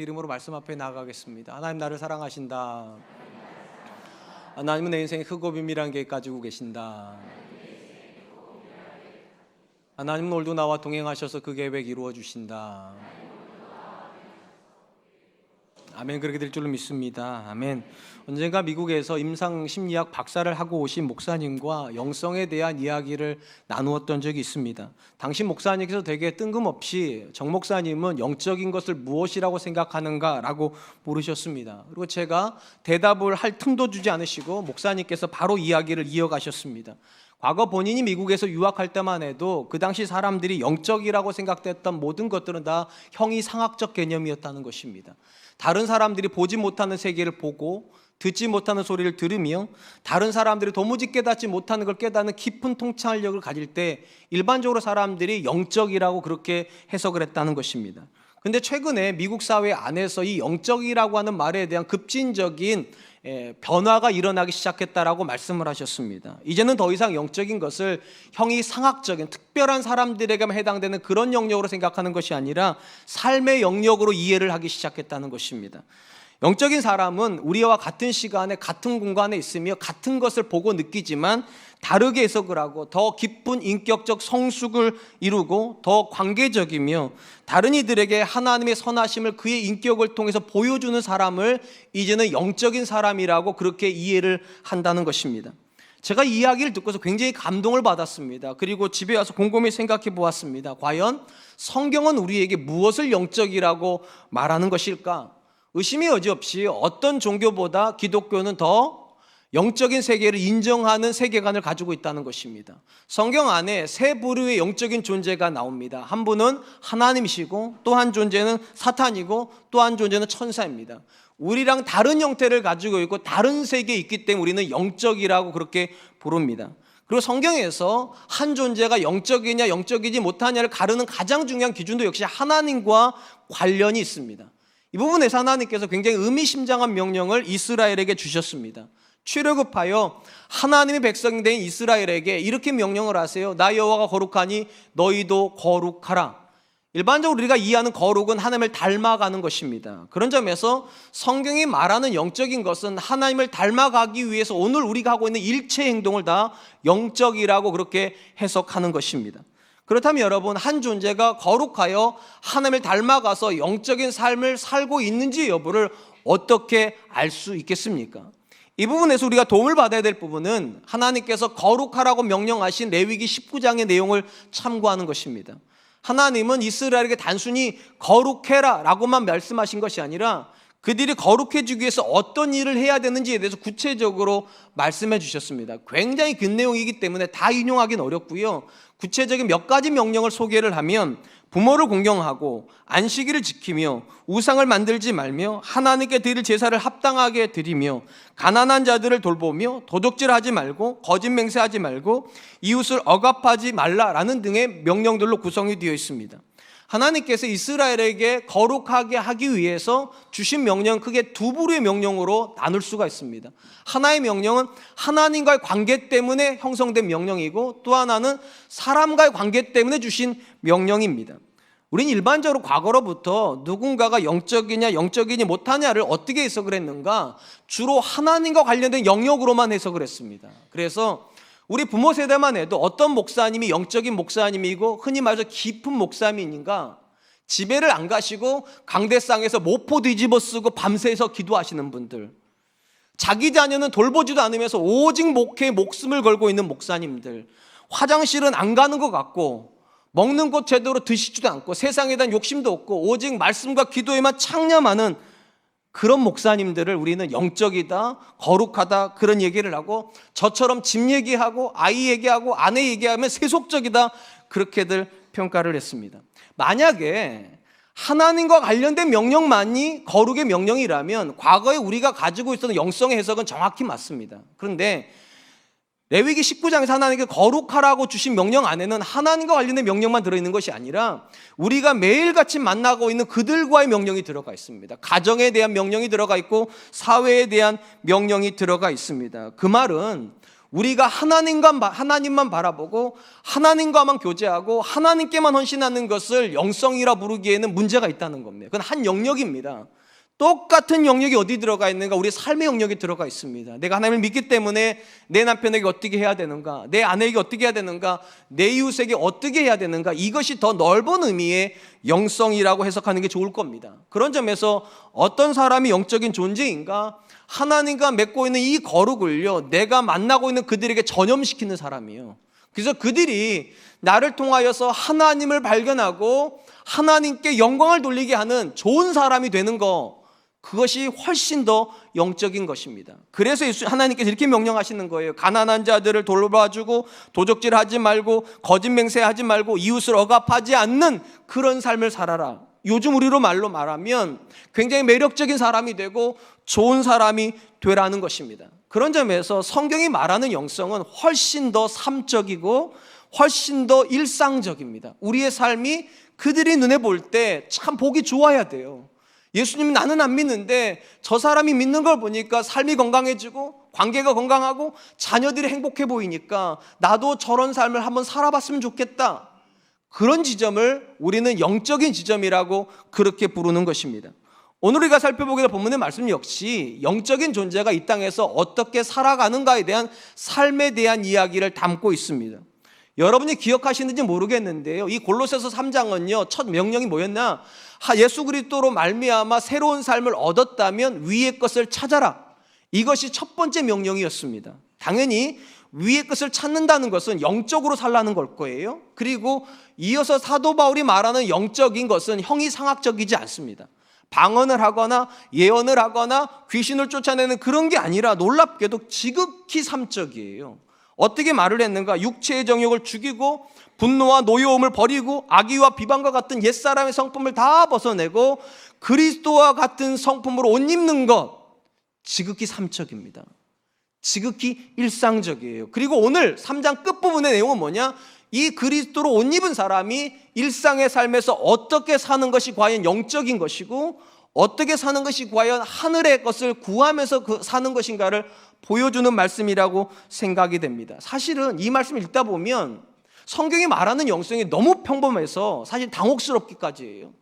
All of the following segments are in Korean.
이름으로 말씀 앞에 나아가겠습니다. 하나님, 나를 사랑하신다. 하나님은 내 인생에 크고 비밀한 계획 가지고 계신다. 하나님은 오늘도 나와 동행하셔서 그 계획 이루어 주신다. 아멘. 그렇게 될 줄로 믿습니다. 아멘. 언젠가 미국에서 임상 심리학 박사를 하고 오신 목사님과 영성에 대한 이야기를 나누었던 적이 있습니다. 당시 목사님께서 되게 뜬금없이 정 목사님은 영적인 것을 무엇이라고 생각하는가라고 물으셨습니다. 그리고 제가 대답을 할 틈도 주지 않으시고 목사님께서 바로 이야기를 이어가셨습니다. 과거 본인이 미국에서 유학할 때만 해도 그 당시 사람들이 영적이라고 생각됐던 모든 것들은 다 형이상학적 개념이었다는 것입니다. 다른 사람들이 보지 못하는 세계를 보고 듣지 못하는 소리를 들으며 다른 사람들이 도무지 깨닫지 못하는 걸 깨닫는 깊은 통찰력을 가질 때 일반적으로 사람들이 영적이라고 그렇게 해석을 했다는 것입니다. 그런데 최근에 미국 사회 안에서 이 영적이라고 하는 말에 대한 급진적인 변화가 일어나기 시작했다라고 말씀을 하셨습니다. 이제는 더 이상 영적인 것을 형이상학적인 특별한 사람들에게만 해당되는 그런 영역으로 생각하는 것이 아니라 삶의 영역으로 이해를 하기 시작했다는 것입니다. 영적인 사람은 우리와 같은 시간에 같은 공간에 있으며 같은 것을 보고 느끼지만 다르게 해석을 하고 더 깊은 인격적 성숙을 이루고 더 관계적이며 다른 이들에게 하나님의 선하심을 그의 인격을 통해서 보여주는 사람을 이제는 영적인 사람이라고 그렇게 이해를 한다는 것입니다. 제가 이 이야기를 듣고서 굉장히 감동을 받았습니다. 그리고 집에 와서 곰곰이 생각해 보았습니다. 과연 성경은 우리에게 무엇을 영적이라고 말하는 것일까? 의심이 여지없이 어떤 종교보다 기독교는 더 영적인 세계를 인정하는 세계관을 가지고 있다는 것입니다. 성경 안에 세 부류의 영적인 존재가 나옵니다. 한 분은 하나님이시고 또 한 존재는 사탄이고 또 한 존재는 천사입니다. 우리랑 다른 형태를 가지고 있고 다른 세계에 있기 때문에 우리는 영적이라고 그렇게 부릅니다. 그리고 성경에서 한 존재가 영적이냐 영적이지 못하냐를 가르는 가장 중요한 기준도 역시 하나님과 관련이 있습니다. 이 부분에서 하나님께서 굉장히 의미심장한 명령을 이스라엘에게 주셨습니다. 출애굽하여 하나님의 백성된 이스라엘에게 이렇게 명령을 하세요. 나 여호와가 거룩하니 너희도 거룩하라. 일반적으로 우리가 이해하는 거룩은 하나님을 닮아가는 것입니다. 그런 점에서 성경이 말하는 영적인 것은 하나님을 닮아가기 위해서 오늘 우리가 하고 있는 일체 행동을 다 영적이라고 그렇게 해석하는 것입니다. 그렇다면 여러분, 한 존재가 거룩하여 하나님을 닮아가서 영적인 삶을 살고 있는지 여부를 어떻게 알 수 있겠습니까? 이 부분에서 우리가 도움을 받아야 될 부분은 하나님께서 거룩하라고 명령하신 레위기 19장의 내용을 참고하는 것입니다. 하나님은 이스라엘에게 단순히 거룩해라 라고만 말씀하신 것이 아니라 그들이 거룩해지기 위해서 어떤 일을 해야 되는지에 대해서 구체적으로 말씀해 주셨습니다. 굉장히 긴 내용이기 때문에 다 인용하기는 어렵고요. 구체적인 몇 가지 명령을 소개를 하면 부모를 공경하고 안식일을 지키며 우상을 만들지 말며 하나님께 드릴 제사를 합당하게 드리며 가난한 자들을 돌보며 도둑질하지 말고 거짓 맹세하지 말고 이웃을 억압하지 말라라는 등의 명령들로 구성이 되어 있습니다. 하나님께서 이스라엘에게 거룩하게 하기 위해서 주신 명령은 크게 두 부류의 명령으로 나눌 수가 있습니다. 하나의 명령은 하나님과의 관계 때문에 형성된 명령이고 또 하나는 사람과의 관계 때문에 주신 명령입니다. 우리는 일반적으로 과거로부터 누군가가 영적이냐 영적이지 못하냐를 어떻게 해석을 했는가? 주로 하나님과 관련된 영역으로만 해석을 했습니다. 그래서 우리 부모 세대만 해도 어떤 목사님이 영적인 목사님이고 흔히 말해서 깊은 목사님인가? 집에를 안 가시고 강대상에서 모포 뒤집어 쓰고 밤새서 기도하시는 분들, 자기 자녀는 돌보지도 않으면서 오직 목회에 목숨을 걸고 있는 목사님들, 화장실은 안 가는 것 같고 먹는 것 제대로 드시지도 않고 세상에 대한 욕심도 없고 오직 말씀과 기도에만 창념하는 그런 목사님들을 우리는 영적이다, 거룩하다 그런 얘기를 하고 저처럼 집 얘기하고 아이 얘기하고 아내 얘기하면 세속적이다 그렇게들 평가를 했습니다. 만약에 하나님과 관련된 명령만이 거룩의 명령이라면 과거에 우리가 가지고 있었던 영성의 해석은 정확히 맞습니다. 그런데 레위기 19장에서 하나님께 거룩하라고 주신 명령 안에는 하나님과 관련된 명령만 들어있는 것이 아니라 우리가 매일같이 만나고 있는 그들과의 명령이 들어가 있습니다. 가정에 대한 명령이 들어가 있고 사회에 대한 명령이 들어가 있습니다. 그 말은 우리가 하나님만 바라보고 하나님과만 교제하고 하나님께만 헌신하는 것을 영성이라 부르기에는 문제가 있다는 겁니다. 그건 한 영역입니다. 똑같은 영역이 어디 들어가 있는가? 우리 삶의 영역에 들어가 있습니다. 내가 하나님을 믿기 때문에 내 남편에게 어떻게 해야 되는가? 내 아내에게 어떻게 해야 되는가? 내 이웃에게 어떻게 해야 되는가? 이것이 더 넓은 의미의 영성이라고 해석하는 게 좋을 겁니다. 그런 점에서 어떤 사람이 영적인 존재인가? 하나님과 맺고 있는 이 거룩을요, 내가 만나고 있는 그들에게 전염시키는 사람이에요. 그래서 그들이 나를 통하여서 하나님을 발견하고 하나님께 영광을 돌리게 하는 좋은 사람이 되는 거, 그것이 훨씬 더 영적인 것입니다. 그래서 하나님께서 이렇게 명령하시는 거예요. 가난한 자들을 돌봐주고 도적질하지 말고 거짓 맹세하지 말고 이웃을 억압하지 않는 그런 삶을 살아라. 요즘 우리로 말로 말하면 굉장히 매력적인 사람이 되고 좋은 사람이 되라는 것입니다. 그런 점에서 성경이 말하는 영성은 훨씬 더 삶적이고 훨씬 더 일상적입니다. 우리의 삶이 그들이 눈에 볼 때 참 보기 좋아야 돼요. 예수님, 나는 안 믿는데 저 사람이 믿는 걸 보니까 삶이 건강해지고 관계가 건강하고 자녀들이 행복해 보이니까 나도 저런 삶을 한번 살아봤으면 좋겠다. 그런 지점을 우리는 영적인 지점이라고 그렇게 부르는 것입니다. 오늘 우리가 살펴보게 될 본문의 말씀 역시 영적인 존재가 이 땅에서 어떻게 살아가는가에 대한 삶에 대한 이야기를 담고 있습니다. 여러분이 기억하시는지 모르겠는데요, 이 골로새서 3장은요 첫 명령이 뭐였나? 예수 그리스도로 말미암아 새로운 삶을 얻었다면 위의 것을 찾아라. 이것이 첫 번째 명령이었습니다. 당연히 위의 것을 찾는다는 것은 영적으로 살라는 걸 거예요. 그리고 이어서 사도 바울이 말하는 영적인 것은 형이상학적이지 않습니다. 방언을 하거나 예언을 하거나 귀신을 쫓아내는 그런 게 아니라 놀랍게도 지극히 삶적이에요. 어떻게 말을 했는가? 육체의 정욕을 죽이고 분노와 노여움을 버리고 악의와 비방과 같은 옛사람의 성품을 다 벗어내고 그리스도와 같은 성품으로 옷 입는 것, 지극히 삶적입니다. 지극히 일상적이에요. 그리고 오늘 3장 끝부분의 내용은 뭐냐? 이 그리스도로 옷 입은 사람이 일상의 삶에서 어떻게 사는 것이 과연 영적인 것이고 어떻게 사는 것이 과연 하늘의 것을 구하면서 사는 것인가를 보여주는 말씀이라고 생각이 됩니다. 사실은 이 말씀을 읽다 보면 성경이 말하는 영성이 너무 평범해서 사실 당혹스럽기까지 해요.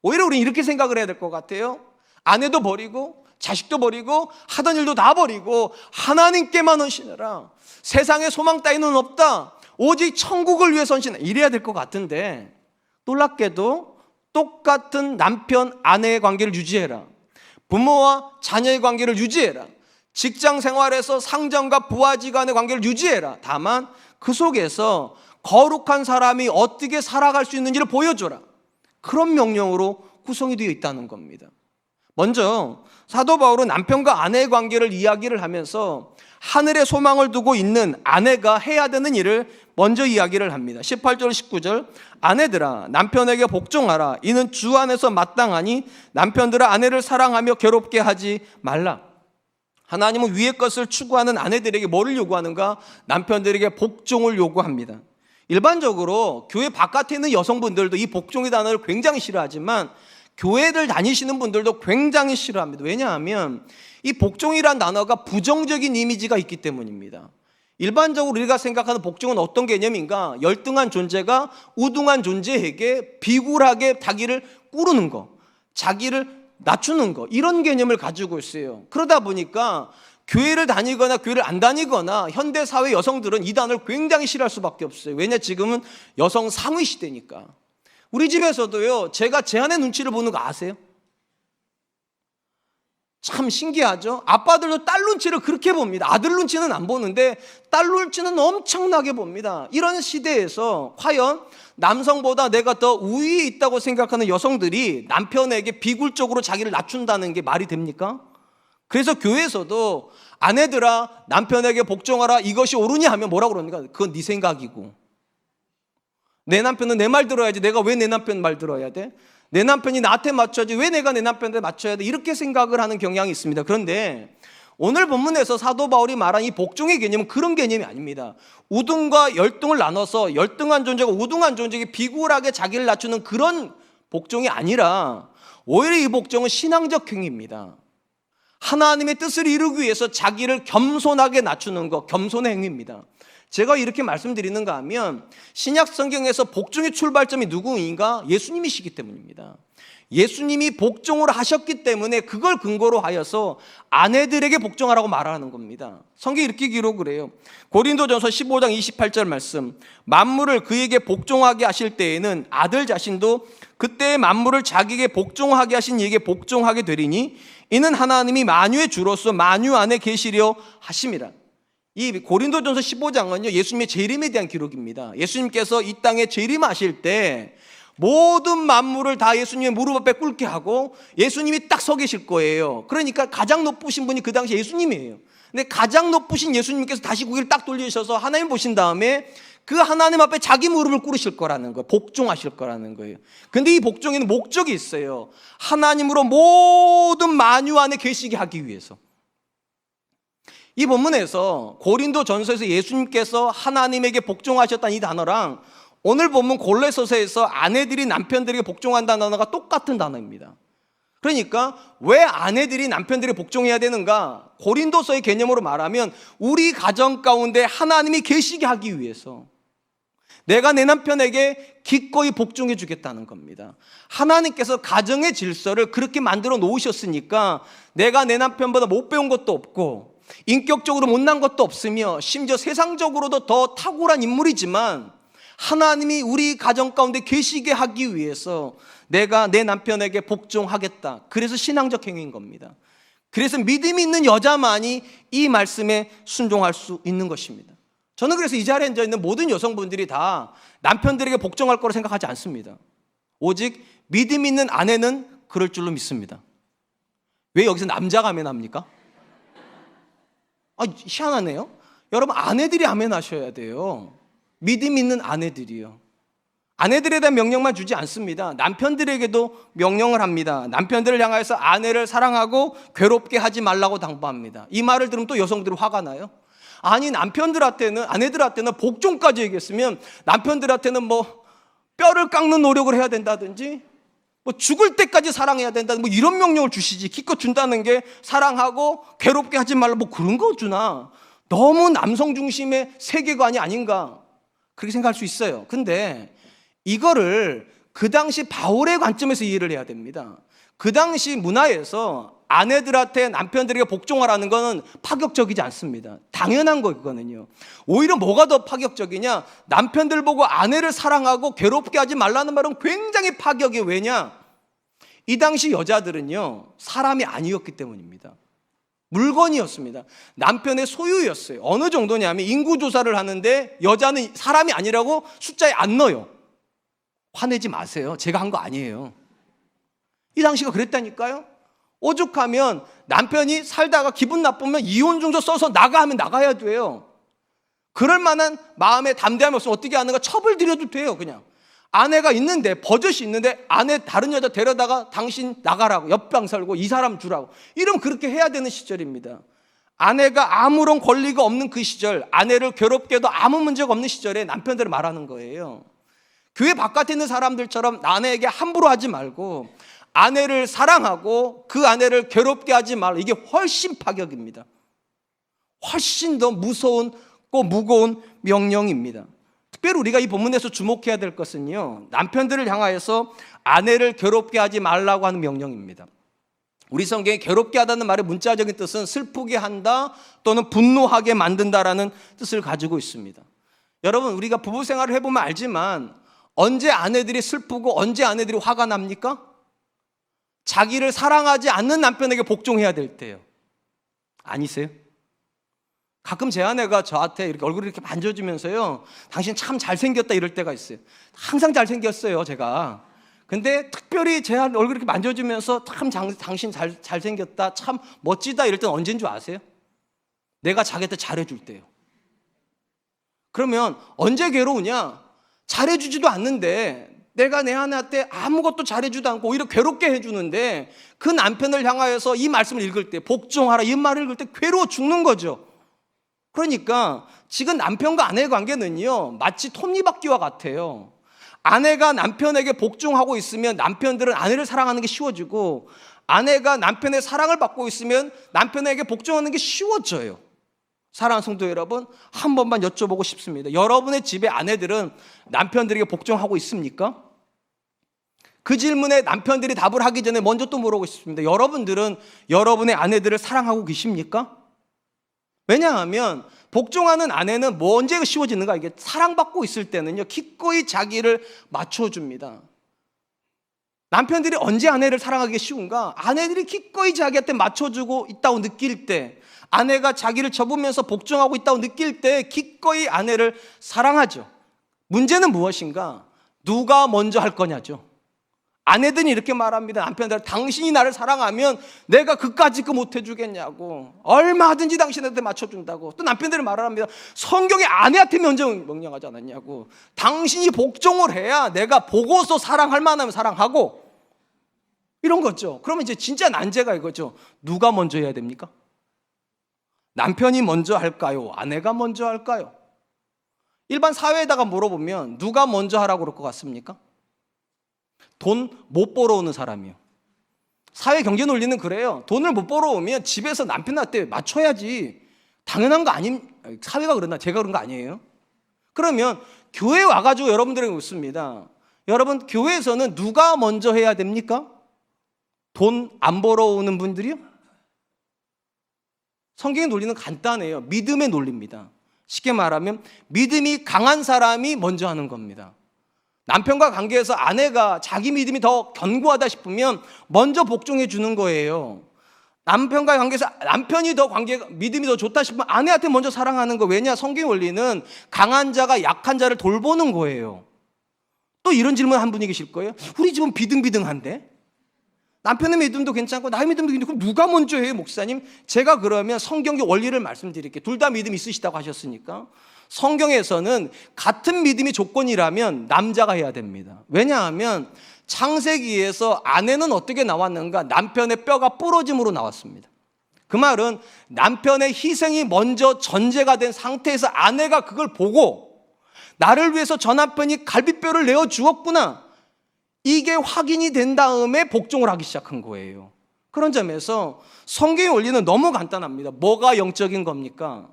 오히려 우리는 이렇게 생각을 해야 될 것 같아요. 아내도 버리고 자식도 버리고 하던 일도 다 버리고 하나님께만 헌신해라. 세상에 소망 따위는 없다. 오직 천국을 위해서 헌신해. 이래야 될 것 같은데 놀랍게도 똑같은 남편 아내의 관계를 유지해라. 부모와 자녀의 관계를 유지해라. 직장 생활에서 상전과 부하지간의 관계를 유지해라. 다만 그 속에서 거룩한 사람이 어떻게 살아갈 수 있는지를 보여줘라. 그런 명령으로 구성이 되어 있다는 겁니다. 먼저 사도 바울은 남편과 아내의 관계를 이야기를 하면서 하늘에 소망을 두고 있는 아내가 해야 되는 일을 먼저 이야기를 합니다. 18절 19절 아내들아 남편에게 복종하라. 이는 주 안에서 마땅하니 남편들아 아내를 사랑하며 괴롭게 하지 말라. 하나님은 위의 것을 추구하는 아내들에게 뭐를 요구하는가? 남편들에게 복종을 요구합니다. 일반적으로 교회 바깥에 있는 여성분들도 이 복종의 단어를 굉장히 싫어하지만 교회를 다니시는 분들도 굉장히 싫어합니다. 왜냐하면 이 복종이란 단어가 부정적인 이미지가 있기 때문입니다. 일반적으로 우리가 생각하는 복종은 어떤 개념인가? 열등한 존재가 우등한 존재에게 비굴하게 자기를 꾸르는 거, 자기를 낮추는 거, 이런 개념을 가지고 있어요. 그러다 보니까 교회를 다니거나 교회를 안 다니거나 현대사회 여성들은 이 단어를 굉장히 싫어할 수밖에 없어요. 왜냐? 지금은 여성 상위 시대니까. 우리 집에서도요, 제가 제 아내 눈치를 보는 거 아세요? 참 신기하죠? 아빠들도 딸 눈치를 그렇게 봅니다. 아들 눈치는 안 보는데 딸 눈치는 엄청나게 봅니다. 이런 시대에서 과연 남성보다 내가 더 우위에 있다고 생각하는 여성들이 남편에게 비굴적으로 자기를 낮춘다는 게 말이 됩니까? 그래서 교회에서도 아내들아 남편에게 복종하라, 이것이 옳으냐 하면 뭐라고 그럽니까? 그건 네 생각이고, 내 남편은 내 말 들어야지, 내가 왜 내 남편 말 들어야 돼? 내 남편이 나한테 맞춰야지 왜 내가 내 남편한테 맞춰야 돼? 이렇게 생각을 하는 경향이 있습니다. 그런데 오늘 본문에서 사도 바울이 말한 이 복종의 개념은 그런 개념이 아닙니다. 우등과 열등을 나눠서 열등한 존재가 우등한 존재에게 비굴하게 자기를 낮추는 그런 복종이 아니라 오히려 이 복종은 신앙적 행위입니다. 하나님의 뜻을 이루기 위해서 자기를 겸손하게 낮추는 것, 겸손의 행위입니다. 제가 이렇게 말씀드리는가 하면 신약 성경에서 복종의 출발점이 누구인가? 예수님이시기 때문입니다. 예수님이 복종을 하셨기 때문에 그걸 근거로 하여서 아내들에게 복종하라고 말하는 겁니다. 성경이 이렇게 기록을 해요. 고린도전서 15장 28절 말씀, 만물을 그에게 복종하게 하실 때에는 아들 자신도 그때의 만물을 자기에게 복종하게 하신 이에게 복종하게 되리니 이는 하나님이 만유의 주로서 만유 안에 계시려 하심이라. 이 고린도전서 15장은요 예수님의 재림에 대한 기록입니다. 예수님께서 이 땅에 재림하실 때 모든 만물을 다 예수님의 무릎 앞에 꿇게 하고 예수님이 딱 서 계실 거예요. 그러니까 가장 높으신 분이 그 당시 예수님이에요. 근데 가장 높으신 예수님께서 다시 고개를 딱 돌리셔서 하나님 보신 다음에 그 하나님 앞에 자기 무릎을 꿇으실 거라는 거예요. 복종하실 거라는 거예요. 근데 이 복종에는 목적이 있어요. 하나님으로 모든 만유 안에 계시게 하기 위해서. 이 본문에서 고린도 전서에서 예수님께서 하나님에게 복종하셨다는 이 단어랑 오늘 본문 골로새서에서 아내들이 남편들에게 복종한다는 단어가 똑같은 단어입니다. 그러니까 왜 아내들이 남편들에게 복종해야 되는가? 고린도서의 개념으로 말하면 우리 가정 가운데 하나님이 계시게 하기 위해서 내가 내 남편에게 기꺼이 복종해 주겠다는 겁니다. 하나님께서 가정의 질서를 그렇게 만들어 놓으셨으니까 내가 내 남편보다 못 배운 것도 없고 인격적으로 못난 것도 없으며 심지어 세상적으로도 더 탁월한 인물이지만 하나님이 우리 가정 가운데 계시게 하기 위해서 내가 내 남편에게 복종하겠다. 그래서 신앙적 행위인 겁니다. 그래서 믿음이 있는 여자만이 이 말씀에 순종할 수 있는 것입니다. 저는 그래서 이 자리에 앉아 있는 모든 여성분들이 다 남편들에게 복종할 거라고 생각하지 않습니다. 오직 믿음 있는 아내는 그럴 줄로 믿습니다. 왜 여기서 남자가 아멘 합니까? 희한하네요. 여러분 아내들이 아멘 하셔야 돼요. 믿음 있는 아내들이요. 아내들에 대한 명령만 주지 않습니다. 남편들에게도 명령을 합니다. 남편들을 향해서 아내를 사랑하고 괴롭게 하지 말라고 당부합니다. 이 말을 들으면 또 여성들은 화가 나요. 아니 남편들한테는 아내들한테는 복종까지 얘기했으면 남편들한테는 뭐 뼈를 깎는 노력을 해야 된다든지 뭐 죽을 때까지 사랑해야 된다 뭐 이런 명령을 주시지 기껏 준다는 게 사랑하고 괴롭게 하지 말라 뭐 그런 거 주나. 너무 남성 중심의 세계관이 아닌가 그렇게 생각할 수 있어요. 근데 이거를 그 당시 바울의 관점에서 이해를 해야 됩니다. 그 당시 문화에서 아내들한테 남편들에게 복종하라는 것은 파격적이지 않습니다. 당연한 거 그거는요. 오히려 뭐가 더 파격적이냐? 남편들 보고 아내를 사랑하고 괴롭게 하지 말라는 말은 굉장히 파격이 왜냐? 이 당시 여자들은요 사람이 아니었기 때문입니다. 물건이었습니다. 남편의 소유였어요. 어느 정도냐면 인구조사를 하는데 여자는 사람이 아니라고 숫자에 안 넣어요. 화내지 마세요. 제가 한 거 아니에요. 이 당시가 그랬다니까요. 오죽하면 남편이 살다가 기분 나쁘면 이혼증서 써서 나가 하면 나가야 돼요. 그럴 만한 마음에 담대함이 없으면 어떻게 하는가? 첩을 들여도 돼요. 그냥 아내가 있는데 버젓이 있는데 아내 다른 여자 데려다가 당신 나가라고 옆방 살고 이 사람 주라고 이러면 그렇게 해야 되는 시절입니다. 아내가 아무런 권리가 없는 그 시절, 아내를 괴롭게 해도 아무 문제가 없는 시절에 남편들을 말하는 거예요. 교회 바깥에 있는 사람들처럼 아내에게 함부로 하지 말고 아내를 사랑하고 그 아내를 괴롭게 하지 말라. 이게 훨씬 파격입니다. 훨씬 더 무서운고 무거운 명령입니다. 특별히 우리가 이 본문에서 주목해야 될 것은요 남편들을 향하여서 아내를 괴롭게 하지 말라고 하는 명령입니다. 우리 성경에 괴롭게 하다는 말의 문자적인 뜻은 슬프게 한다 또는 분노하게 만든다라는 뜻을 가지고 있습니다. 여러분 우리가 부부 생활을 해보면 알지만 언제 아내들이 슬프고 언제 아내들이 화가 납니까? 자기를 사랑하지 않는 남편에게 복종해야 될 때요. 아니세요? 가끔 제 아내가 저한테 이렇게 얼굴을 이렇게 만져주면서요 당신 참 잘생겼다 이럴 때가 있어요. 항상 잘생겼어요 제가. 근데 특별히 제 얼굴 이렇게 만져주면서 참 당신 잘생겼다 참 멋지다 이럴 때는 언제인 줄 아세요? 내가 자기한테 잘해줄 때요. 그러면 언제 괴로우냐? 잘해주지도 않는데 내가 내 아내한테 아무것도 잘해주지도 않고 오히려 괴롭게 해주는데 그 남편을 향하여서 이 말씀을 읽을 때 복종하라 이 말을 읽을 때 괴로워 죽는 거죠. 그러니까 지금 남편과 아내의 관계는요 마치 톱니바퀴와 같아요. 아내가 남편에게 복종하고 있으면 남편들은 아내를 사랑하는 게 쉬워지고 아내가 남편의 사랑을 받고 있으면 남편에게 복종하는 게 쉬워져요. 사랑하는 성도 여러분, 한 번만 여쭤보고 싶습니다. 여러분의 집의 아내들은 남편들에게 복종하고 있습니까? 그 질문에 남편들이 답을 하기 전에 먼저 또 물어보고 싶습니다. 여러분들은 여러분의 아내들을 사랑하고 계십니까? 왜냐하면 복종하는 아내는 뭐 언제 쉬워지는가? 이게 사랑받고 있을 때는요, 기꺼이 자기를 맞춰줍니다. 남편들이 언제 아내를 사랑하기 쉬운가? 아내들이 기꺼이 자기한테 맞춰주고 있다고 느낄 때, 아내가 자기를 접으면서 복종하고 있다고 느낄 때 기꺼이 아내를 사랑하죠. 문제는 무엇인가? 누가 먼저 할 거냐죠. 아내들이 이렇게 말합니다. 남편들, 당신이 나를 사랑하면 내가 그까짓 거 못 해주겠냐고. 얼마든지 당신한테 맞춰준다고. 또 남편들이 말을 합니다. 성경에 아내한테 먼저 명령하지 않았냐고. 당신이 복종을 해야 내가 보고서 사랑할 만하면 사랑하고, 이런 거죠. 그러면 이제 진짜 난제가 이거죠. 누가 먼저 해야 됩니까? 남편이 먼저 할까요? 아내가 먼저 할까요? 일반 사회에다가 물어보면 누가 먼저 하라고 그럴 것 같습니까? 돈 못 벌어오는 사람이요. 사회 경제 논리는 그래요. 돈을 못 벌어오면 집에서 남편한테 맞춰야지. 당연한 거 아님, 사회가 그러나 제가 그런 거 아니에요? 그러면 교회 와가지고 여러분들에게 묻습니다. 여러분, 교회에서는 누가 먼저 해야 됩니까? 돈 안 벌어오는 분들이요? 성경의 논리는 간단해요. 믿음의 논리입니다. 쉽게 말하면 믿음이 강한 사람이 먼저 하는 겁니다. 남편과 관계에서 아내가 자기 믿음이 더 견고하다 싶으면 먼저 복종해 주는 거예요. 남편과 관계에서 남편이 더 믿음이 더 좋다 싶으면 아내한테 먼저 사랑하는 거. 왜냐? 성경의 원리는 강한 자가 약한 자를 돌보는 거예요. 또 이런 질문 한 분이 계실 거예요. 우리 집은 비등비등한데? 남편의 믿음도 괜찮고 나의 믿음도 괜찮고, 그럼 누가 먼저 해요, 목사님? 제가 그러면 성경의 원리를 말씀드릴게요. 둘 다 믿음이 있으시다고 하셨으니까. 성경에서는 같은 믿음이 조건이라면 남자가 해야 됩니다. 왜냐하면 창세기에서 아내는 어떻게 나왔는가? 남편의 뼈가 부러짐으로 나왔습니다. 그 말은 남편의 희생이 먼저 전제가 된 상태에서 아내가 그걸 보고 나를 위해서 저 남편이 갈비뼈를 내어 주었구나, 이게 확인이 된 다음에 복종을 하기 시작한 거예요. 그런 점에서 성경의 원리는 너무 간단합니다. 뭐가 영적인 겁니까?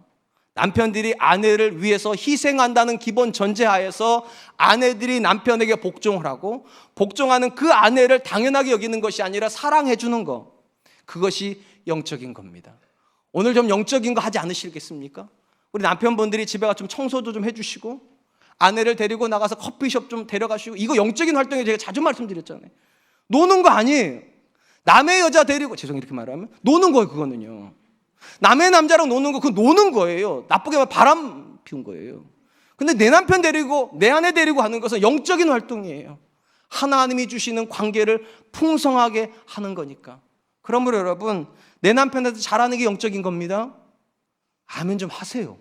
남편들이 아내를 위해서 희생한다는 기본 전제하에서 아내들이 남편에게 복종을 하고, 복종하는 그 아내를 당연하게 여기는 것이 아니라 사랑해 주는 것, 그것이 영적인 겁니다. 오늘 좀 영적인 거 하지 않으시겠습니까? 우리 남편분들이 집에 가서 좀 청소도 좀 해주시고, 아내를 데리고 나가서 커피숍 좀 데려가시고, 이거 영적인 활동에 제가 자주 말씀드렸잖아요. 노는 거 아니에요. 남의 여자 데리고, 죄송해요 이렇게 말하면, 노는 거예요. 그거는요, 남의 남자랑 노는 거, 그거 노는 거예요. 나쁘게 말하면 바람 피운 거예요. 근데 내 남편 데리고 내 아내 데리고 하는 것은 영적인 활동이에요. 하나님이 주시는 관계를 풍성하게 하는 거니까. 그러므로 여러분, 내 남편한테 잘하는 게 영적인 겁니다. 아멘 좀 하세요.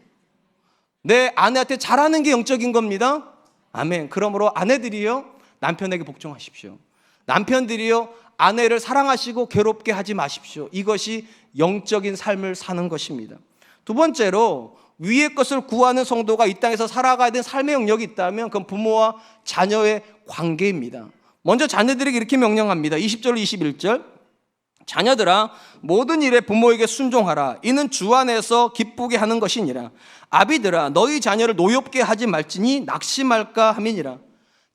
내 아내한테 잘하는 게 영적인 겁니다. 아멘. 그러므로 아내들이요, 남편에게 복종하십시오. 남편들이요, 아내를 사랑하시고 괴롭게 하지 마십시오. 이것이 영적인 삶을 사는 것입니다. 두 번째로, 위의 것을 구하는 성도가 이 땅에서 살아가야 되는 삶의 영역이 있다면 그건 부모와 자녀의 관계입니다. 먼저 자녀들에게 이렇게 명령합니다. 20절 21절. 자녀들아, 모든 일에 부모에게 순종하라. 이는 주 안에서 기쁘게 하는 것이니라. 아비들아, 너희 자녀를 노엽게 하지 말지니 낙심할까 함이니라.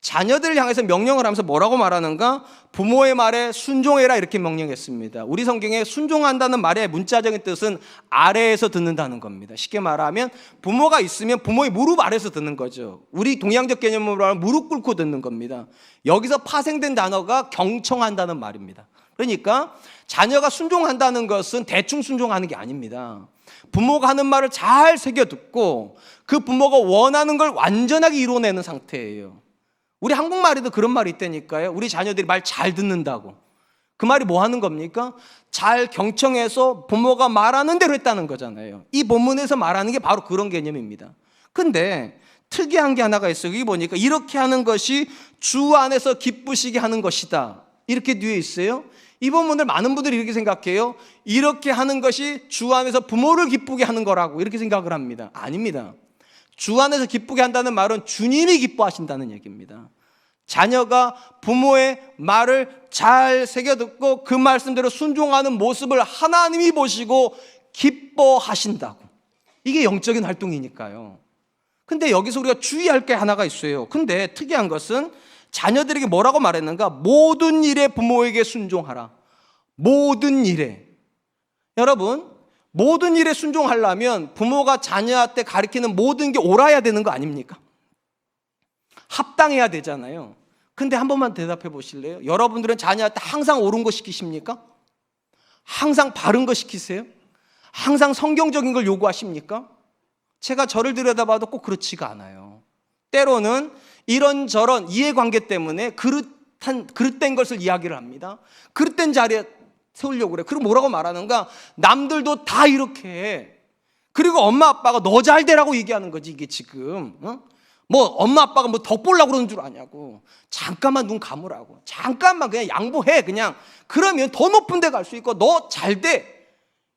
자녀들을 향해서 명령을 하면서 뭐라고 말하는가? 부모의 말에 순종해라, 이렇게 명령했습니다. 우리 성경에 순종한다는 말의 문자적인 뜻은 아래에서 듣는다는 겁니다. 쉽게 말하면 부모가 있으면 부모의 무릎 아래에서 듣는 거죠. 우리 동양적 개념으로 하면 무릎 꿇고 듣는 겁니다. 여기서 파생된 단어가 경청한다는 말입니다. 그러니까 자녀가 순종한다는 것은 대충 순종하는 게 아닙니다. 부모가 하는 말을 잘 새겨 듣고 그 부모가 원하는 걸 완전하게 이루어내는 상태예요. 우리 한국말에도 그런 말이 있다니까요. 우리 자녀들이 말 잘 듣는다고. 그 말이 뭐 하는 겁니까? 잘 경청해서 부모가 말하는 대로 했다는 거잖아요. 이 본문에서 말하는 게 바로 그런 개념입니다. 근데 특이한 게 하나가 있어요. 여기 보니까 이렇게 하는 것이 주 안에서 기쁘시게 하는 것이다, 이렇게 뒤에 있어요. 이 본문을 많은 분들이 이렇게 생각해요. 이렇게 하는 것이 주 안에서 부모를 기쁘게 하는 거라고 이렇게 생각을 합니다. 아닙니다. 주 안에서 기쁘게 한다는 말은 주님이 기뻐하신다는 얘기입니다. 자녀가 부모의 말을 잘 새겨듣고 그 말씀대로 순종하는 모습을 하나님이 보시고 기뻐하신다고. 이게 영적인 활동이니까요. 근데 여기서 우리가 주의할 게 하나가 있어요. 근데 특이한 것은 자녀들에게 뭐라고 말했는가? 모든 일에 부모에게 순종하라. 모든 일에. 여러분, 모든 일에 순종하려면 부모가 자녀한테 가르치는 모든 게 옳아야 되는 거 아닙니까? 합당해야 되잖아요. 근데 한 번만 대답해 보실래요? 여러분들은 자녀한테 항상 옳은 거 시키십니까? 항상 바른 거 시키세요? 항상 성경적인 걸 요구하십니까? 제가 저를 들여다봐도 꼭 그렇지가 않아요. 때로는 이런저런 이해관계 때문에 그릇된 것을 이야기를 합니다. 그릇된 자리에 세우려고 그래. 그리고 뭐라고 말하는가? 남들도 다 이렇게 해. 그리고 엄마 아빠가 너 잘 되라고 얘기하는 거지 이게 지금. 뭐 엄마 아빠가 뭐 덕보려고 그러는 줄 아냐고. 잠깐만 눈 감으라고. 잠깐만 그냥 양보해 그냥. 그러면 더 높은 데 갈 수 있고 너 잘 돼.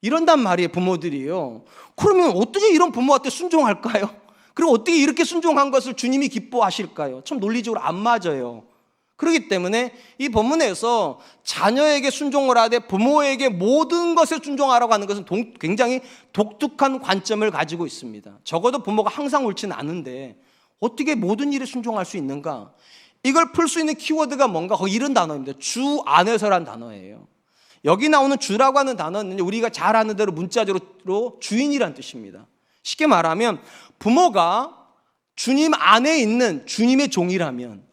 이런단 말이에요 부모들이요. 그러면 어떻게 이런 부모한테 순종할까요? 그리고 어떻게 이렇게 순종한 것을 주님이 기뻐하실까요? 참 논리적으로 안 맞아요. 그렇기 때문에 이 본문에서 자녀에게 순종을 하되 부모에게 모든 것에 순종하라고 하는 것은 굉장히 독특한 관점을 가지고 있습니다. 적어도 부모가 항상 옳지는 않은데 어떻게 모든 일에 순종할 수 있는가? 이걸 풀 수 있는 키워드가 뭔가? 거기 이런 단어입니다. 주 안에서란 단어예요. 여기 나오는 주라고 하는 단어는 우리가 잘 아는 대로 문자적으로 주인이란 뜻입니다. 쉽게 말하면 부모가 주님 안에 있는 주님의 종이라면,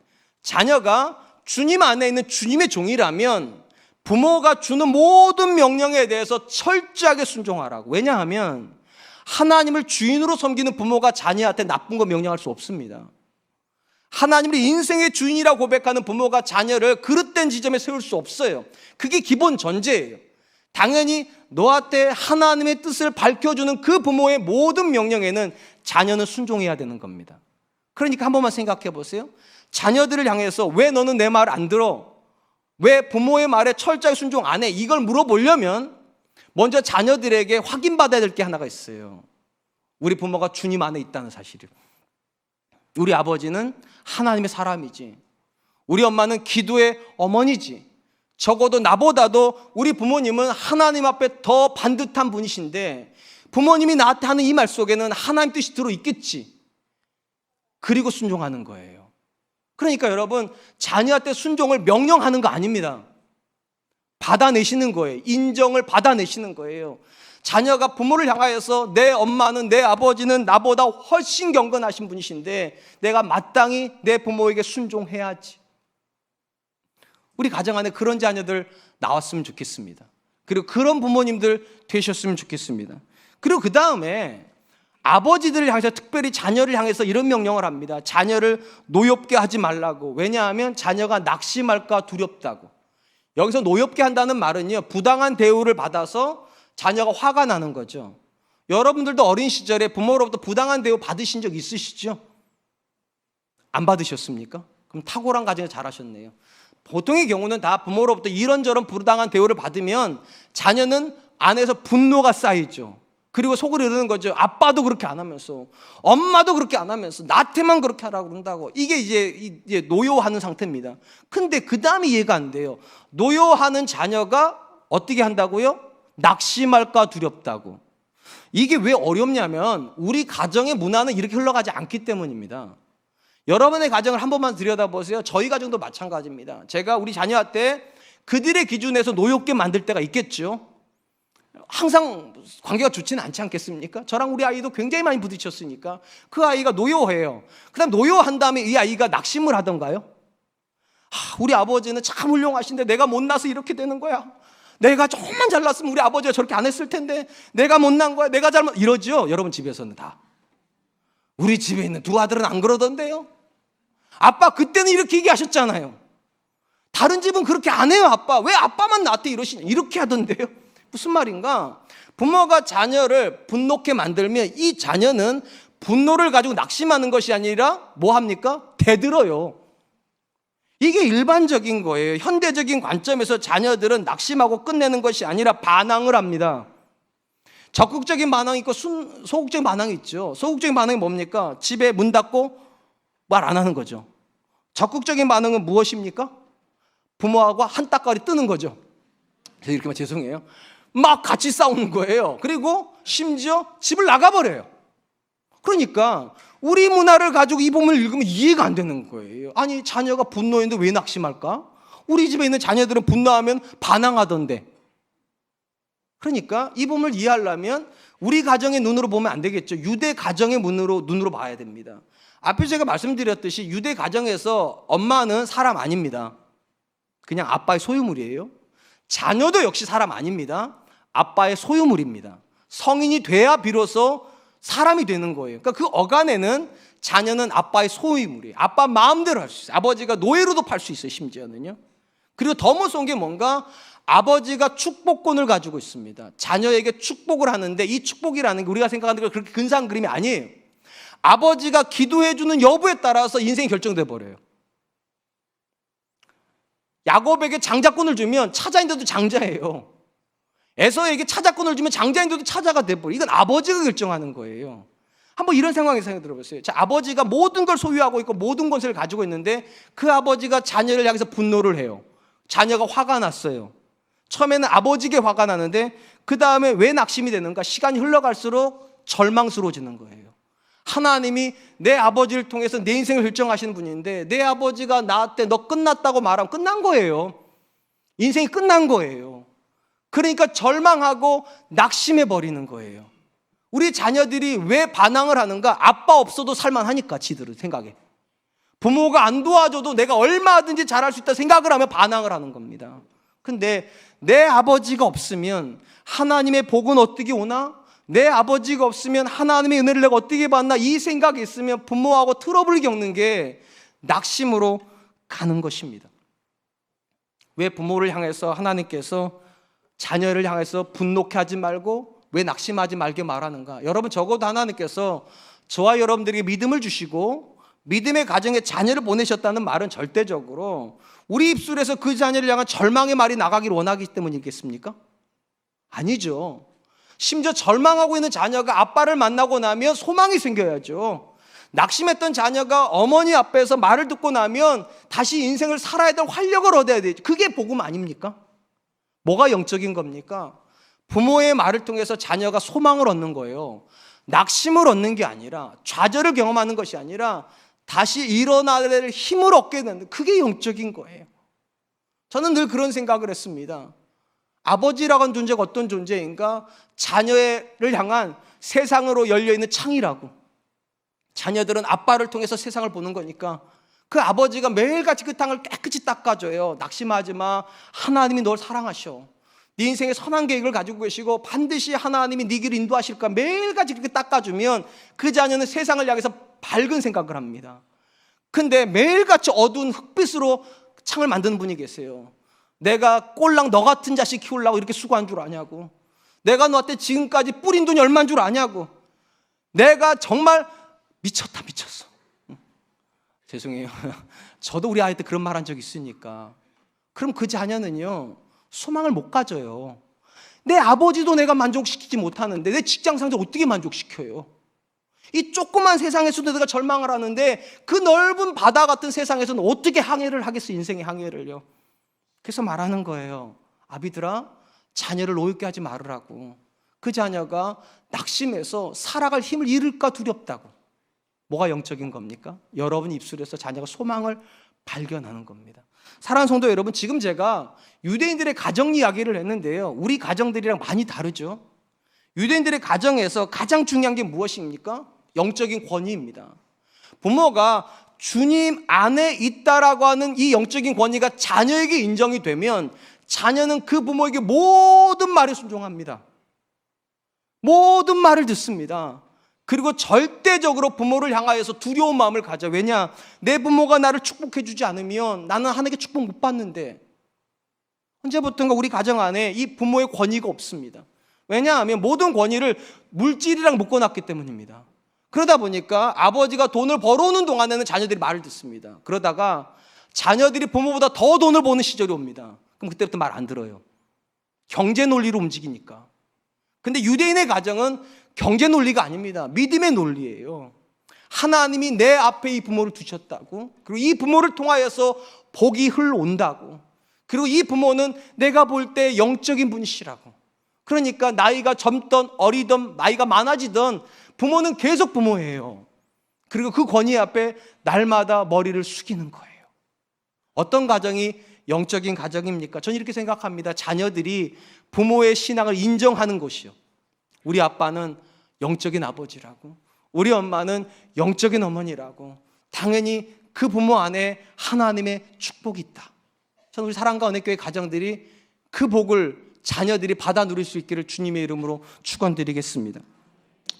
자녀가 주님 안에 있는 주님의 종이라면 부모가 주는 모든 명령에 대해서 철저하게 순종하라고. 왜냐하면 하나님을 주인으로 섬기는 부모가 자녀한테 나쁜 거 명령할 수 없습니다. 하나님을 인생의 주인이라고 고백하는 부모가 자녀를 그릇된 지점에 세울 수 없어요. 그게 기본 전제예요. 당연히 너한테 하나님의 뜻을 밝혀주는 그 부모의 모든 명령에는 자녀는 순종해야 되는 겁니다. 그러니까 한 번만 생각해 보세요. 자녀들을 향해서 왜 너는 내 말을 안 들어? 왜 부모의 말에 철저히 순종 안 해? 이걸 물어보려면 먼저 자녀들에게 확인받아야 될 게 하나가 있어요. 우리 부모가 주님 안에 있다는 사실을. 우리 아버지는 하나님의 사람이지. 우리 엄마는 기도의 어머니지. 적어도 나보다도 우리 부모님은 하나님 앞에 더 반듯한 분이신데 부모님이 나한테 하는 이 말 속에는 하나님 뜻이 들어있겠지. 그리고 순종하는 거예요. 그러니까 여러분, 자녀한테 순종을 명령하는 거 아닙니다. 받아내시는 거예요. 인정을 받아내시는 거예요. 자녀가 부모를 향하여서 내 엄마는, 내 아버지는 나보다 훨씬 경건하신 분이신데 내가 마땅히 내 부모에게 순종해야지. 우리 가정 안에 그런 자녀들 나왔으면 좋겠습니다. 그리고 그런 부모님들 되셨으면 좋겠습니다. 그리고 그 다음에 아버지들을 향해서, 특별히 자녀를 향해서 이런 명령을 합니다. 자녀를 노엽게 하지 말라고. 왜냐하면 자녀가 낙심할까 두렵다고. 여기서 노엽게 한다는 말은요, 부당한 대우를 받아서 자녀가 화가 나는 거죠. 여러분들도 어린 시절에 부모로부터 부당한 대우 받으신 적 있으시죠? 안 받으셨습니까? 그럼 탁월한 가정에 잘하셨네요. 보통의 경우는 다 부모로부터 이런저런 부당한 대우를 받으면 자녀는 안에서 분노가 쌓이죠. 그리고 속으로 이러는 거죠. 아빠도 그렇게 안 하면서, 엄마도 그렇게 안 하면서 나한테만 그렇게 하라고 그런다고. 이게 이제 노여하는 상태입니다. 근데 그 다음에 이해가 안 돼요. 노여하는 자녀가 어떻게 한다고요? 낙심할까 두렵다고. 이게 왜 어렵냐면 우리 가정의 문화는 이렇게 흘러가지 않기 때문입니다. 여러분의 가정을 한 번만 들여다보세요. 저희 가정도 마찬가지입니다. 제가 우리 자녀한테 그들의 기준에서 노엽게 만들 때가 있겠죠. 항상 관계가 좋지는 않지 않겠습니까? 저랑 우리 아이도 굉장히 많이 부딪혔으니까 그 아이가 노여해요. 그 다음 노여한 다음에 이 아이가 낙심을 하던가요? 우리 아버지는 참 훌륭하신데 내가 못나서 이렇게 되는 거야. 내가 조금만 잘났으면 우리 아버지가 저렇게 안 했을 텐데 내가 못난 거야. 내가 잘못, 이러죠. 여러분 집에서는 다. 우리 집에 있는 두 아들은 안 그러던데요. 아빠 그때는 이렇게 얘기하셨잖아요. 다른 집은 그렇게 안 해요. 아빠 왜 아빠만 나한테 이러시냐, 이렇게 하던데요. 무슨 말인가? 부모가 자녀를 분노케 만들면 이 자녀는 분노를 가지고 낙심하는 것이 아니라 뭐 합니까? 대들어요. 이게 일반적인 거예요. 현대적인 관점에서 자녀들은 낙심하고 끝내는 것이 아니라 반항을 합니다. 적극적인 반항이 있고 소극적인 반항이 있죠. 소극적인 반항이 뭡니까? 집에 문 닫고 말 안 하는 거죠. 적극적인 반응은 무엇입니까? 부모하고 한따까리 뜨는 거죠. 이렇게 말 죄송해요. 막 같이 싸우는 거예요. 그리고 심지어 집을 나가버려요. 그러니까 우리 문화를 가지고 이 본문을 읽으면 이해가 안 되는 거예요. 아니, 자녀가 분노했는데 왜 낙심할까? 우리 집에 있는 자녀들은 분노하면 반항하던데. 그러니까 이 본문을 이해하려면 우리 가정의 눈으로 보면 안 되겠죠. 유대 가정의 눈으로 봐야 됩니다. 앞에 제가 말씀드렸듯이 유대 가정에서 엄마는 사람 아닙니다. 그냥 아빠의 소유물이에요. 자녀도 역시 사람 아닙니다. 아빠의 소유물입니다. 성인이 돼야 비로소 사람이 되는 거예요. 그러니까 그 어간에는 자녀는 아빠의 소유물이에요. 아빠 마음대로 할 수 있어요. 아버지가 노예로도 팔 수 있어요, 심지어는요. 그리고 더 무서운 게 뭔가 아버지가 축복권을 가지고 있습니다. 자녀에게 축복을 하는데 이 축복이라는 게 우리가 생각하는 게 그렇게 근사한 그림이 아니에요. 아버지가 기도해주는 여부에 따라서 인생이 결정돼 버려요. 야곱에게 장자권을 주면 차자인데도 장자예요. 에서에게 차자권을 주면 장자인데도 차자가 돼버려요. 이건 아버지가 결정하는 거예요. 한번 이런 상황에 생각해 들어보세요. 자, 아버지가 모든 걸 소유하고 있고 모든 것을 가지고 있는데 그 아버지가 자녀를 향해서 분노를 해요. 자녀가 화가 났어요. 처음에는 아버지에게 화가 나는데 그 다음에 왜 낙심이 되는가? 시간이 흘러갈수록 절망스러워지는 거예요. 하나님이 내 아버지를 통해서 내 인생을 결정하시는 분인데 내 아버지가 나한테 너 끝났다고 말하면 끝난 거예요. 인생이 끝난 거예요. 그러니까 절망하고 낙심해 버리는 거예요. 우리 자녀들이 왜 반항을 하는가? 아빠 없어도 살만하니까 지들은 생각해. 부모가 안 도와줘도 내가 얼마든지 잘할 수 있다 생각을 하면 반항을 하는 겁니다. 근데 내 아버지가 없으면 하나님의 복은 어떻게 오나? 내 아버지가 없으면 하나님의 은혜를 내가 어떻게 받나? 이 생각이 있으면 부모하고 트러블을 겪는 게 낙심으로 가는 것입니다. 왜 부모를 향해서 하나님께서 자녀를 향해서 분노케 하지 말고 왜 낙심하지 말게 말하는가? 여러분, 적어도 하나님께서 저와 여러분들에게 믿음을 주시고 믿음의 가정에 자녀를 보내셨다는 말은 절대적으로 우리 입술에서 그 자녀를 향한 절망의 말이 나가기를 원하기 때문이겠습니까? 아니죠. 심지어 절망하고 있는 자녀가 아빠를 만나고 나면 소망이 생겨야죠. 낙심했던 자녀가 어머니 앞에서 말을 듣고 나면 다시 인생을 살아야 될 활력을 얻어야 되죠. 그게 복음 아닙니까? 뭐가 영적인 겁니까? 부모의 말을 통해서 자녀가 소망을 얻는 거예요. 낙심을 얻는 게 아니라, 좌절을 경험하는 것이 아니라 다시 일어나야 힘을 얻게 되는, 그게 영적인 거예요. 저는 늘 그런 생각을 했습니다. 아버지라고 하는 존재가 어떤 존재인가? 자녀를 향한 세상으로 열려있는 창이라고. 자녀들은 아빠를 통해서 세상을 보는 거니까 그 아버지가 매일같이 그 땅을 깨끗이 닦아줘요. 낙심하지 마. 하나님이 널 사랑하셔. 네 인생에 선한 계획을 가지고 계시고 반드시 하나님이 네 길을 인도하실 거야. 매일같이 그렇게 닦아주면 그 자녀는 세상을 향해서 밝은 생각을 합니다. 근데 매일같이 어두운 흑빛으로 창을 만드는 분이 계세요. 내가 꼴랑 너 같은 자식 키우려고 이렇게 수고한 줄 아냐고. 내가 너한테 지금까지 뿌린 돈이 얼마인 줄 아냐고. 내가 정말 미쳤다 미쳤어. 죄송해요. 저도 우리 아이한테 그런 말 한 적 있으니까. 그럼 그 자녀는요 소망을 못 가져요. 내 아버지도 내가 만족시키지 못하는데 내 직장 상사 어떻게 만족시켜요? 이 조그만 세상에서도 내가 절망을 하는데 그 넓은 바다 같은 세상에서는 어떻게 항해를 하겠어? 인생의 항해를요. 그래서 말하는 거예요. 아비들아, 자녀를 노엽게 하지 말으라고. 그 자녀가 낙심해서 살아갈 힘을 잃을까 두렵다고. 뭐가 영적인 겁니까? 여러분 입술에서 자녀가 소망을 발견하는 겁니다. 사랑하는 성도 여러분, 지금 제가 유대인들의 가정 이야기를 했는데요, 우리 가정들이랑 많이 다르죠. 유대인들의 가정에서 가장 중요한 게 무엇입니까? 영적인 권위입니다. 부모가 주님 안에 있다라고 하는 이 영적인 권위가 자녀에게 인정이 되면 자녀는 그 부모에게 모든 말에 순종합니다. 모든 말을 듣습니다. 그리고 절대적으로 부모를 향하여서 두려운 마음을 가져. 왜냐? 내 부모가 나를 축복해 주지 않으면 나는 하나님께 축복 못 받는데. 언제부턴가 우리 가정 안에 이 부모의 권위가 없습니다. 왜냐하면 모든 권위를 물질이랑 묶어놨기 때문입니다. 그러다 보니까 아버지가 돈을 벌어오는 동안에는 자녀들이 말을 듣습니다. 그러다가 자녀들이 부모보다 더 돈을 버는 시절이 옵니다. 그럼 그때부터 말 안 들어요. 경제 논리로 움직이니까. 근데 유대인의 가정은 경제 논리가 아닙니다. 믿음의 논리예요. 하나님이 내 앞에 이 부모를 두셨다고, 그리고 이 부모를 통하여서 복이 흘러온다고, 그리고 이 부모는 내가 볼 때 영적인 분이시라고. 그러니까 나이가 젊던 어리던 나이가 많아지던 부모는 계속 부모예요. 그리고 그 권위 앞에 날마다 머리를 숙이는 거예요. 어떤 가정이 영적인 가정입니까? 저는 이렇게 생각합니다. 자녀들이 부모의 신앙을 인정하는 것이요, 우리 아빠는 영적인 아버지라고, 우리 엄마는 영적인 어머니라고, 당연히 그 부모 안에 하나님의 축복이 있다. 저는 우리 사랑과 은혜교회 가정들이 그 복을 자녀들이 받아 누릴 수 있기를 주님의 이름으로 축원드리겠습니다.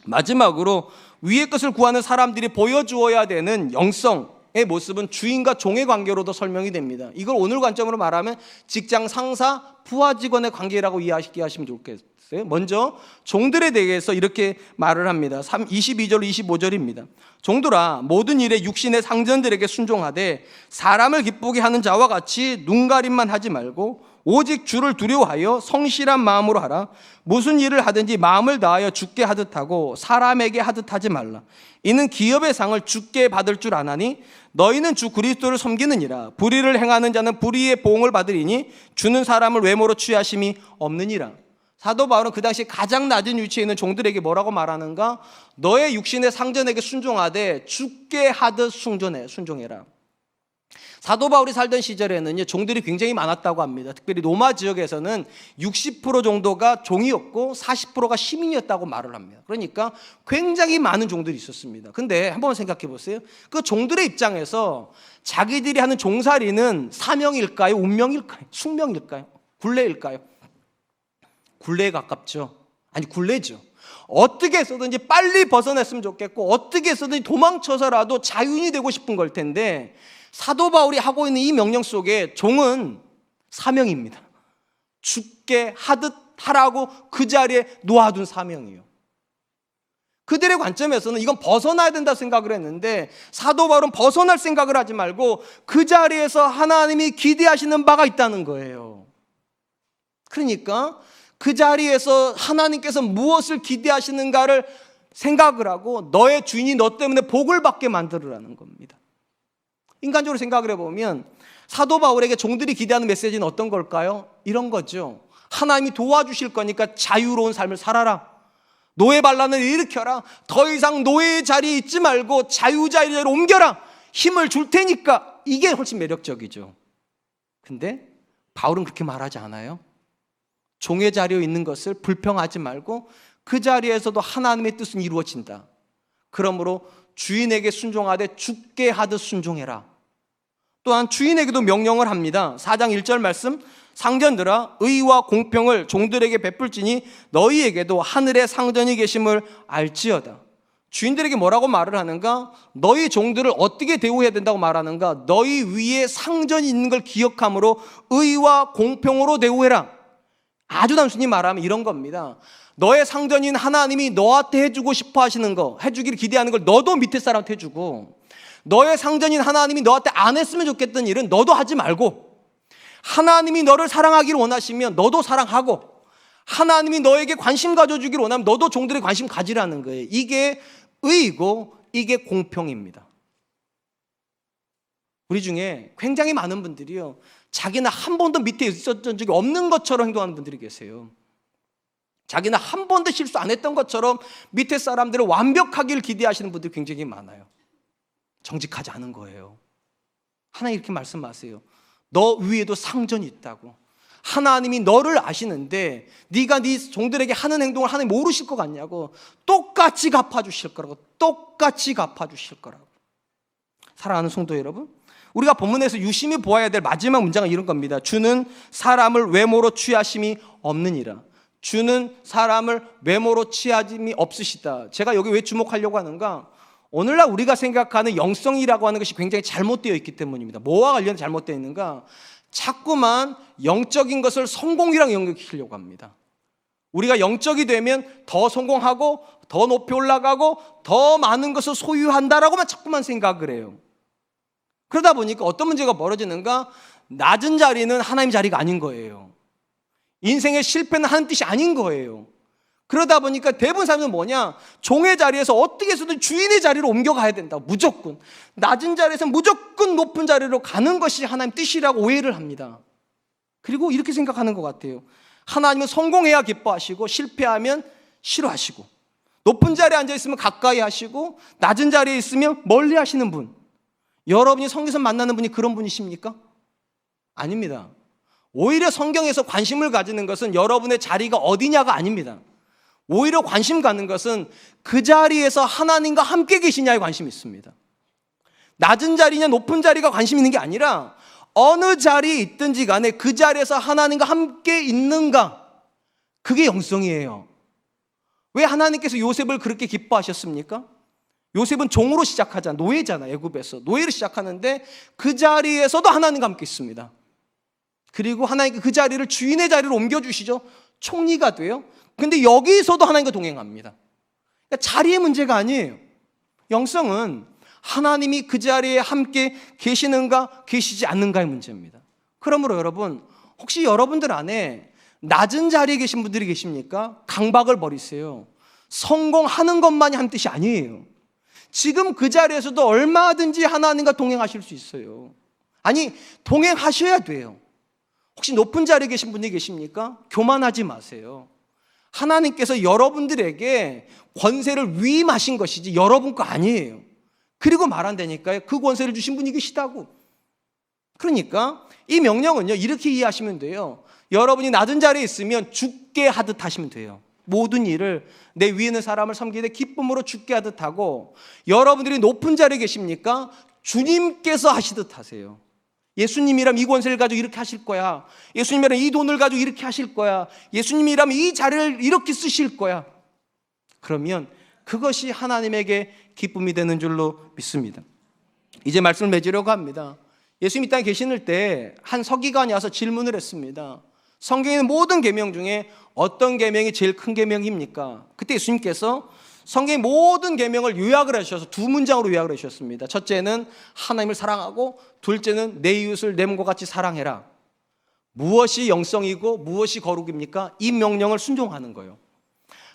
마지막으로 위의 것을 구하는 사람들이 보여주어야 되는 영성의 모습은 주인과 종의 관계로도 설명이 됩니다. 이걸 오늘 관점으로 말하면 직장 상사, 부하 직원의 관계라고 이해하시게 하시면 좋겠어요. 먼저 종들에 대해서 이렇게 말을 합니다. 22절 25절입니다. 종들아, 모든 일에 육신의 상전들에게 순종하되 사람을 기쁘게 하는 자와 같이 눈가림만 하지 말고 오직 주를 두려워하여 성실한 마음으로 하라. 무슨 일을 하든지 마음을 다하여 주께 하듯 하고 사람에게 하듯 하지 말라. 이는 기업의 상을 주께 받을 줄 아나니 너희는 주 그리스도를 섬기느니라. 불의를 행하는 자는 불의의 보응을 받으리니 주는 사람을 외모로 취하심이 없느니라. 사도 바울은 그 당시 가장 낮은 위치에 있는 종들에게 뭐라고 말하는가? 너의 육신의 상전에게 순종하되 주께 하듯 순종해라. 사도 바울이 살던 시절에는 종들이 굉장히 많았다고 합니다. 특별히 로마 지역에서는 60% 정도가 종이었고 40%가 시민이었다고 말을 합니다. 그러니까 굉장히 많은 종들이 있었습니다. 근데 한번 생각해 보세요. 그 종들의 입장에서 자기들이 하는 종살이는 사명일까요? 운명일까요? 숙명일까요? 굴레일까요? 굴레에 가깝죠. 아니, 굴레죠. 어떻게 해서든지 빨리 벗어났으면 좋겠고 어떻게 해서든지 도망쳐서라도 자유인이 되고 싶은 걸 텐데, 사도 바울이 하고 있는 이 명령 속에 종은 사명입니다. 죽게 하듯 하라고 그 자리에 놓아둔 사명이에요. 그들의 관점에서는 이건 벗어나야 된다 생각을 했는데, 사도 바울은 벗어날 생각을 하지 말고 그 자리에서 하나님이 기대하시는 바가 있다는 거예요. 그러니까 그 자리에서 하나님께서 무엇을 기대하시는가를 생각을 하고 너의 주인이 너 때문에 복을 받게 만들으라는 겁니다. 인간적으로 생각을 해보면 사도 바울에게 종들이 기대하는 메시지는 어떤 걸까요? 이런 거죠. 하나님이 도와주실 거니까 자유로운 삶을 살아라. 노예 반란을 일으켜라. 더 이상 노예의 자리에 있지 말고 자유자리로 옮겨라. 힘을 줄 테니까. 이게 훨씬 매력적이죠. 근데 바울은 그렇게 말하지 않아요. 종의 자리에 있는 것을 불평하지 말고 그 자리에서도 하나님의 뜻은 이루어진다. 그러므로 주인에게 순종하되 주께 하듯 순종해라. 또한 주인에게도 명령을 합니다. 4장 1절 말씀, 상전들아 의와 공평을 종들에게 베풀지니 너희에게도 하늘에 상전이 계심을 알지어다. 주인들에게 뭐라고 말을 하는가? 너희 종들을 어떻게 대우해야 된다고 말하는가? 너희 위에 상전이 있는 걸 기억함으로 의와 공평으로 대우해라. 아주 단순히 말하면 이런 겁니다. 너의 상전인 하나님이 너한테 해주고 싶어 하시는 거, 해주기를 기대하는 걸 너도 밑에 사람한테 해주고, 너의 상전인 하나님이 너한테 안 했으면 좋겠던 일은 너도 하지 말고, 하나님이 너를 사랑하기를 원하시면 너도 사랑하고, 하나님이 너에게 관심 가져주기를 원하면 너도 종들의 관심 가지라는 거예요. 이게 의이고 이게 공평입니다. 우리 중에 굉장히 많은 분들이요, 자기는 한 번도 밑에 있었던 적이 없는 것처럼 행동하는 분들이 계세요. 자기는 한 번도 실수 안 했던 것처럼 밑에 사람들을 완벽하기를 기대하시는 분들이 굉장히 많아요. 정직하지 않은 거예요. 하나님 이렇게 말씀하세요. 너 위에도 상전이 있다고. 하나님이 너를 아시는데 네가 네 종들에게 하는 행동을 하나님 모르실 것 같냐고. 똑같이 갚아주실 거라고. 똑같이 갚아주실 거라고. 사랑하는 성도 여러분, 우리가 본문에서 유심히 보아야 될 마지막 문장은 이런 겁니다. 주는 사람을 외모로 취하심이 없느니라. 주는 사람을 외모로 취하심이 없으시다. 제가 여기 왜 주목하려고 하는가? 오늘날 우리가 생각하는 영성이라고 하는 것이 굉장히 잘못되어 있기 때문입니다. 뭐와 관련해 잘못되어 있는가? 자꾸만 영적인 것을 성공이랑 연결시키려고 합니다. 우리가 영적이 되면 더 성공하고 더 높이 올라가고 더 많은 것을 소유한다라고만 자꾸만 생각을 해요. 그러다 보니까 어떤 문제가 벌어지는가? 낮은 자리는 하나님 자리가 아닌 거예요. 인생의 실패는 하는 뜻이 아닌 거예요. 그러다 보니까 대부분 사람들은 뭐냐, 종의 자리에서 어떻게 해서든 주인의 자리로 옮겨가야 된다. 무조건 낮은 자리에서 무조건 높은 자리로 가는 것이 하나님 뜻이라고 오해를 합니다. 그리고 이렇게 생각하는 것 같아요. 하나님은 성공해야 기뻐하시고 실패하면 싫어하시고, 높은 자리에 앉아있으면 가까이 하시고 낮은 자리에 있으면 멀리 하시는 분. 여러분이 성경에서 만나는 분이 그런 분이십니까? 아닙니다. 오히려 성경에서 관심을 가지는 것은 여러분의 자리가 어디냐가 아닙니다. 오히려 관심 갖는 것은 그 자리에서 하나님과 함께 계시냐에 관심이 있습니다. 낮은 자리냐 높은 자리가 관심 있는 게 아니라 어느 자리에 있든지 간에 그 자리에서 하나님과 함께 있는가, 그게 영성이에요. 왜 하나님께서 요셉을 그렇게 기뻐하셨습니까? 요셉은 종으로 시작하잖아. 노예잖아. 애굽에서 노예로 시작하는데 그 자리에서도 하나님과 함께 있습니다. 그리고 하나님께 그 자리를 주인의 자리로 옮겨주시죠. 총리가 돼요. 근데 여기서도 하나님과 동행합니다. 그러니까 자리의 문제가 아니에요. 영성은 하나님이 그 자리에 함께 계시는가 계시지 않는가의 문제입니다. 그러므로 여러분, 혹시 여러분들 안에 낮은 자리에 계신 분들이 계십니까? 강박을 버리세요. 성공하는 것만이 한 뜻이 아니에요. 지금 그 자리에서도 얼마든지 하나님과 동행하실 수 있어요. 아니, 동행하셔야 돼요. 혹시 높은 자리에 계신 분이 계십니까? 교만하지 마세요. 하나님께서 여러분들에게 권세를 위임하신 것이지 여러분 거 아니에요. 그리고 말한다니까요. 그 권세를 주신 분이 계시다고. 그러니까 이 명령은요, 이렇게 이해하시면 돼요. 여러분이 낮은 자리에 있으면 죽게 하듯 하시면 돼요. 모든 일을 내 위에 있는 사람을 섬기되 기쁨으로 죽게 하듯 하고, 여러분들이 높은 자리에 계십니까? 주님께서 하시듯 하세요. 예수님이라면 이 권세를 가지고 이렇게 하실 거야. 예수님이라면 이 돈을 가지고 이렇게 하실 거야. 예수님이라면 이 자리를 이렇게 쓰실 거야. 그러면 그것이 하나님에게 기쁨이 되는 줄로 믿습니다. 이제 말씀을 맺으려고 합니다. 예수님이 이 땅에 계시는 때 한 서기관이 와서 질문을 했습니다. 성경에 있는 모든 계명 중에 어떤 계명이 제일 큰 계명입니까? 그때 예수님께서 성경의 모든 계명을 요약을 해주셔서 두 문장으로 요약을 해주셨습니다. 첫째는 하나님을 사랑하고, 둘째는 내 이웃을 내 몸과 같이 사랑해라. 무엇이 영성이고 무엇이 거룩입니까? 이 명령을 순종하는 거예요.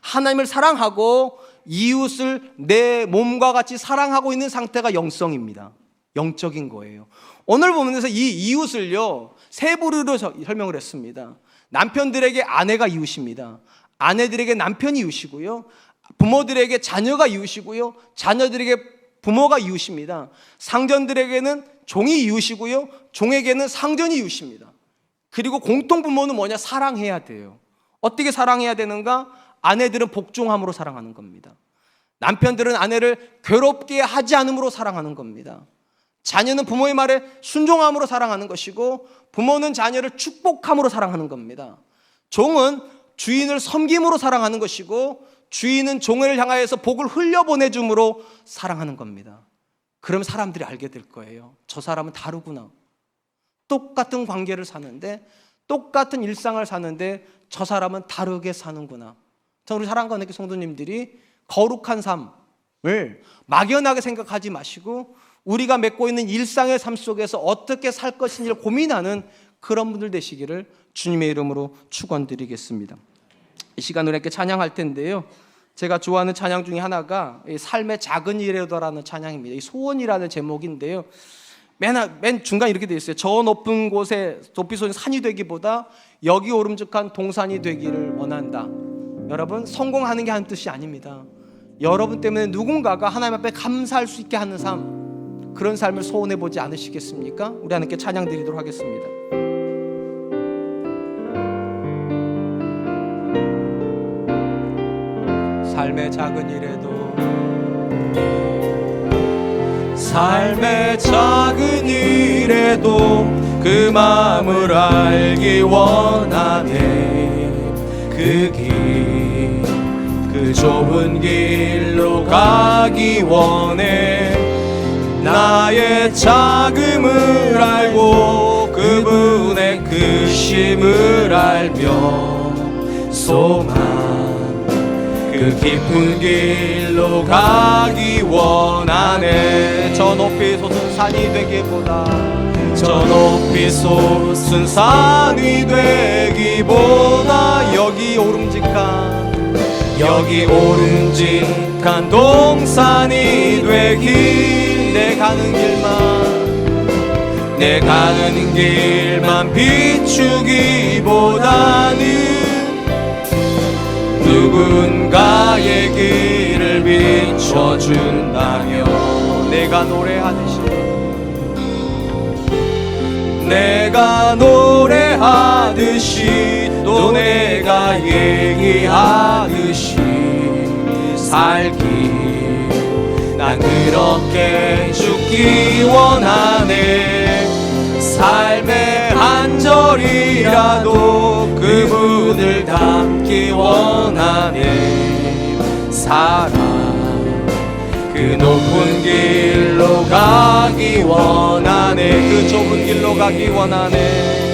하나님을 사랑하고 이웃을 내 몸과 같이 사랑하고 있는 상태가 영성입니다. 영적인 거예요. 오늘 보면서 이 이웃을요, 세 부류로 설명을 했습니다. 남편들에게 아내가 이웃입니다. 아내들에게 남편이 이웃이고요. 부모들에게 자녀가 이웃이고요. 자녀들에게 부모가 이웃입니다. 상전들에게는 종이 이웃이고요. 종에게는 상전이 이웃입니다. 그리고 공통 부모는 뭐냐? 사랑해야 돼요. 어떻게 사랑해야 되는가? 아내들은 복종함으로 사랑하는 겁니다. 남편들은 아내를 괴롭게 하지 않음으로 사랑하는 겁니다. 자녀는 부모의 말에 순종함으로 사랑하는 것이고, 부모는 자녀를 축복함으로 사랑하는 겁니다. 종은 주인을 섬김으로 사랑하는 것이고, 주인은 종을 향하여서 복을 흘려보내줌으로 사랑하는 겁니다. 그러면 사람들이 알게 될 거예요. 저 사람은 다르구나. 똑같은 관계를 사는데, 똑같은 일상을 사는데 저 사람은 다르게 사는구나. 우리 사랑하는 하나님께 성도님들이 거룩한 삶을 막연하게 생각하지 마시고, 우리가 맺고 있는 일상의 삶 속에서 어떻게 살 것인지를 고민하는 그런 분들 되시기를 주님의 이름으로 축원드리겠습니다. 이 시간 우리 함께 찬양할 텐데요, 제가 좋아하는 찬양 중에 하나가 삶의 작은 일에도라는 찬양입니다. 이 소원이라는 제목인데요, 맨 중간 이렇게 되어 있어요. 저 높은 곳에 높이 솟은 산이 되기보다 여기 오름직한 동산이 되기를 원한다. 여러분, 성공하는 게 하는 뜻이 아닙니다. 여러분 때문에 누군가가 하나님 앞에 감사할 수 있게 하는 삶, 그런 삶을 소원해 보지 않으시겠습니까? 우리 하나님께 찬양 드리도록 하겠습니다. 삶의 작은 일에도, 삶의 작은 일에도 그 마음을 알기 원하네. 그 길, 그 좁은 길로 가기 원해. 나의 작음을 알고 그분의 크심을 알며 소망, 그 깊은 길로 가기 원하네. 저 높이 솟은 산이 되기보다, 저 높이 솟은 산이 되기보다 여기 오름직한 여기 오른직한 동산이 되길 내 가는 길만 비추기보다는 누군가의 길을 비춰준다며 내가 노래하듯이 또 내가 얘기하듯이 살기 난 그렇게 죽기 원하네 삶의 한 절이라도 그분을 닮기 원하네 살아 그 높은 길로 가기 원하네 그 좁은 길로 가기 원하네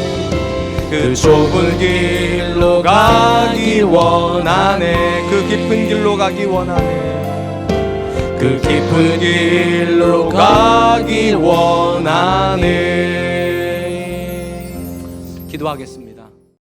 그 좁은 길로 가기 원하네 그 깊은 길로 가기 원하네 그 깊은 길로 가기 원하네 기도하겠습니다.